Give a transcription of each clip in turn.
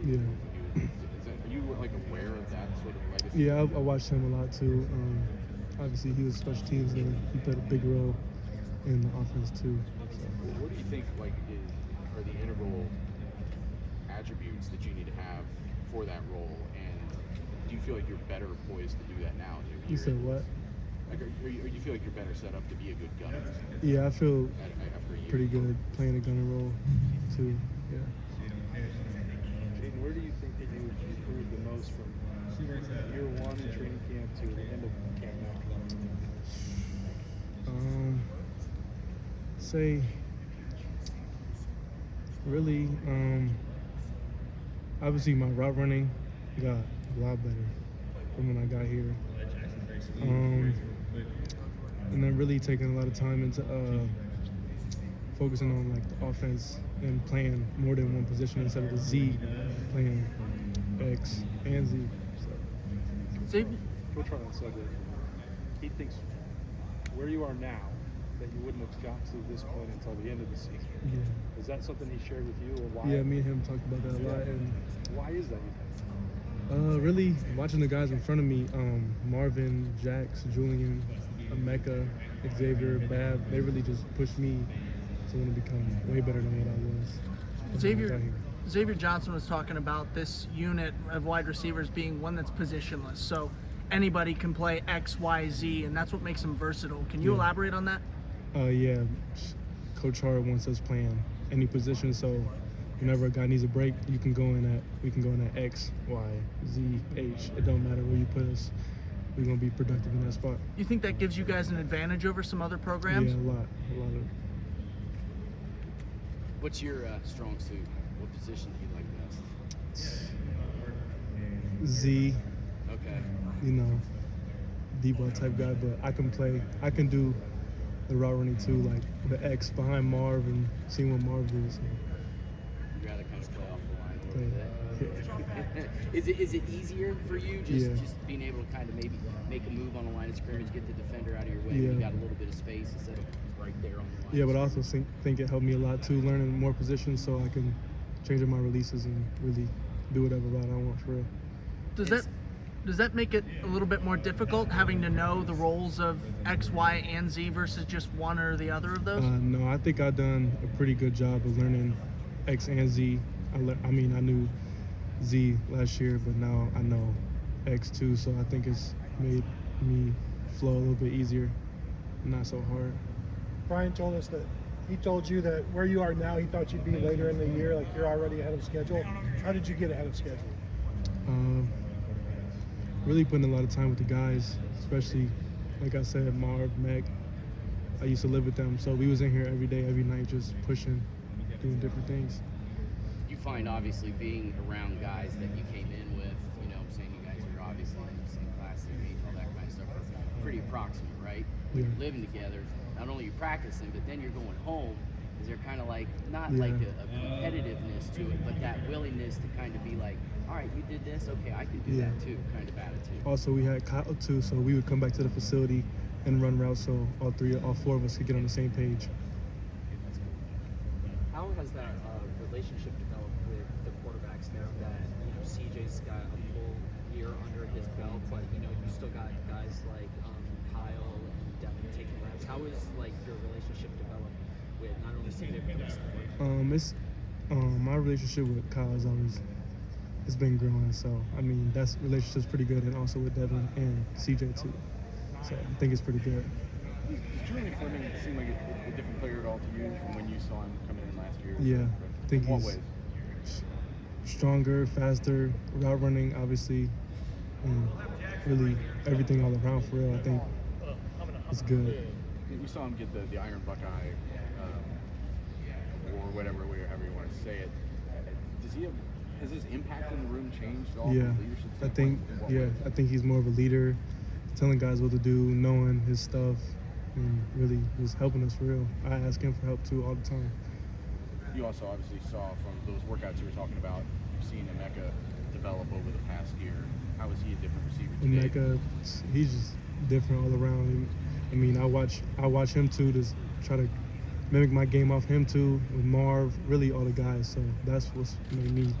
Yeah. Are you like aware of that sort of legacy? Yeah, I watched him a lot too. Obviously, he was special teams, and he played a big role in the offense too. So. What do you think are the integral attributes that you need to have for that role, and do you feel like you're better poised to do that now? You said what? Like, or you feel like you're better set up to be a good gunner? Yeah, I feel after a year? pretty good playing a gunner role too. Yeah. Jayden, where do you think that you improved the most from year one in training camp to the end of camp now? Say really, obviously my route running got a lot better from when I got here. And then really taking a lot of time into focusing on like the offense and playing more than one position instead of the Z, playing X and Z. So. Coach Harlan said that he thinks where you are now that you wouldn't have got to this point until the end of the season. Yeah. Is that something he shared with you, or why? Yeah, me and him talked about that a lot. And why is that, you think? Really watching the guys in front of me, Marvin, Jax, Julian, Emeka, Xavier, Bab, they really just pushed me to want to become way better than what I was. Xavier Johnson was talking about this unit of wide receivers being one that's positionless. So anybody can play X, Y, Z, and that's what makes them versatile. Can you elaborate on that? Yeah. Coach Hart wants us playing any position, so whenever a guy needs a break, we can go in at X, Y, Z, H. It don't matter where you put us. We're gonna be productive in that spot. You think that gives you guys an advantage over some other programs? Yeah, a lot of. What's your strong suit? What position do you like best? Z. Okay. You know, D-ball type guy, but I can do the route running too, like the X behind Marv and seeing what Marv does. So. You'd rather kind of play off the line a little bit. Is it easier for you just being able to kind of maybe make a move on the line of scrimmage, get the defender out of your way, when you got a little bit of space instead of right there on the line? Yeah, but I also think it helped me a lot too, learning more positions so I can change up my releases and really do whatever route I want for real. Does that make it a little bit more difficult having to know the roles of X, Y, and Z versus just one or the other of those? No, I think I've done a pretty good job of learning X and Z. I knew Z last year, but now I know X too, so I think it's made me flow a little bit easier, not so hard. Brian told us that he told you that where you are now, he thought you'd be later in the year, like you're already ahead of schedule. How did you get ahead of schedule? Really putting a lot of time with the guys, especially, like I said, Marv, Meg. I used to live with them, so we was in here every day, every night, just pushing, doing different things. You find, obviously, being around guys that you came in with, you know, saying you guys are obviously in the same class, same age, all that kind of stuff, are pretty approximate, right? When you're living together, not only you're practicing, but then you're going home. Is there kind of like, not like a competitiveness to it, but that willingness to kind of be like, all right, you did this, okay, I can do that too, kind of attitude. Also, we had Kyle too, so we would come back to the facility and run routes so all four of us could get on the same page. How has that relationship developed with the quarterbacks now that, you know, CJ's got a full year under his belt, but, you know, you still got guys like Kyle and Devin taking reps. How is, like, your relationship developed with not only CJ but the rest of the team? My relationship with Kyle is always, it's been growing, so I mean that's relationship's pretty good, and also with Devin and CJ too. So I think it's pretty good. Does Julian Fleming seem like a different player at all to you from when you saw him coming in last year? Yeah, I think in he's what ways? Stronger, faster, route running, obviously, and really everything all around for real. I think it's good. We saw him get the Iron Buckeye, or whatever, however you want to say it. Has his impact in the room changed at all? Yeah, from a leadership I think standpoint? I think he's more of a leader, telling guys what to do, knowing his stuff, and really just helping us for real. I ask him for help too all the time. You also obviously saw from those workouts you were talking about, you've seen Emeka develop over the past year. How is he a different receiver today? Emeka, he's just different all around. I mean, I watch him too, to try to mimic my game off him too, with Marv, really all the guys. So that's what's made me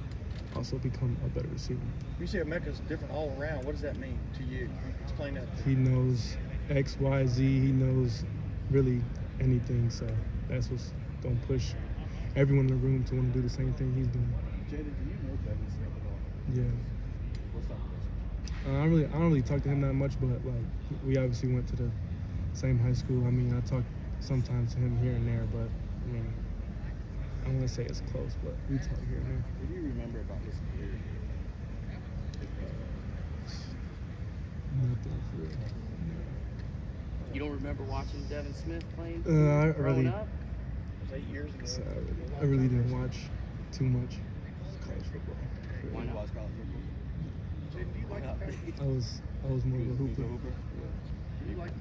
also become a better receiver. You say Emeka's different all around. What does that mean to you? Explain that. He knows X, Y, Z. He knows really anything. So that's what's gonna push everyone in the room to want to do the same thing he's doing. Jayden, do you know Devin Smith at all? Yeah. What's that relationship? I don't really talk to him that much, but like we obviously went to the same high school. I mean, I talk sometimes to him here and there, but I mean, I don't want to say it's close, but we talk here and there. What do you remember about his career? Nothing for real. You don't remember watching Devin Smith playing I growing really, up? It was 8 years ago. so I really didn't watch too much college football. Why not? Jayden, do you like I was more of a hooper. Do you like